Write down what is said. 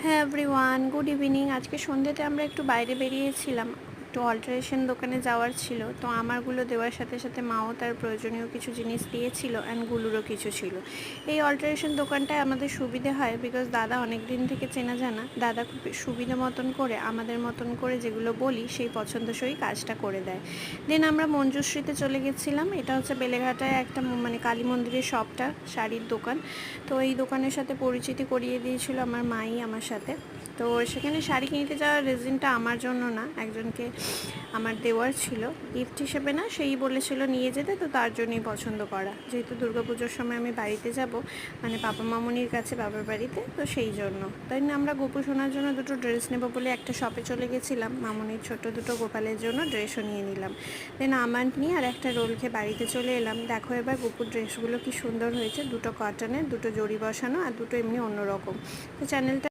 হ্যাঁ everyone, good evening. আজকে সন্ধ্যেতে আমরা একটু বাইরে বেরিয়েছিলাম, একটু অল্টারেশন দোকানে যাওয়ার ছিল। তো আমারগুলো দেওয়ার সাথে সাথে মাও তার প্রয়োজনীয় কিছু জিনিস দিয়েছিল অ্যান্ড গুলুরও কিছু ছিল। এই অল্টারেশন দোকানটায় আমাদের সুবিধে হয় বিকজ দাদা অনেক দিন থেকে চেনা জানা। দাদা খুব সুবিধা মতন করে আমাদের মতন করে যেগুলো বলি সেই পছন্দসই কাজটা করে দেয়। দেন আমরা মঞ্জুশ্রীতে চলে গেছিলাম। এটা হচ্ছে বেলেঘাটায় একটা কালী মন্দিরের শপটা, শাড়ির দোকান। তো এই দোকানের সাথে পরিচিতি করিয়ে দিয়েছিল আমার মাই আমার সাথে। তো সেখানে শাড়ি কিনতে যাওয়ার রিজনটা আমার জন্য না, একজনকে আমার দেওয়ার ছিল, গিফট হিসেবে না, সেই বলেছিল নিয়ে যেতে। তো তার জন্যই পছন্দ করা, যেহেতু দুর্গাপুজোর সময় আমি বাড়িতে যাব, মানে পাপা মামুনির কাছে বাবার বাড়িতে, তো সেই জন্য। তাই না আমরা গোপু সোনার জন্য দুটো ড্রেস নেব বলে একটা শপে চলে গেছিলাম। মামুনির ছোট দুটো গোপালের জন্য ড্রেসও নিয়ে নিলাম। দেন আমার নিয়ে আর একটা রোল খেয়ে বাড়িতে চলে এলাম। দেখো এবার গোপুর ড্রেসগুলো কি সুন্দর হয়েছে, দুটো কটনের, দুটো জরি বসানো আর দুটো এমনি অন্যরকম। তো চ্যানেলটা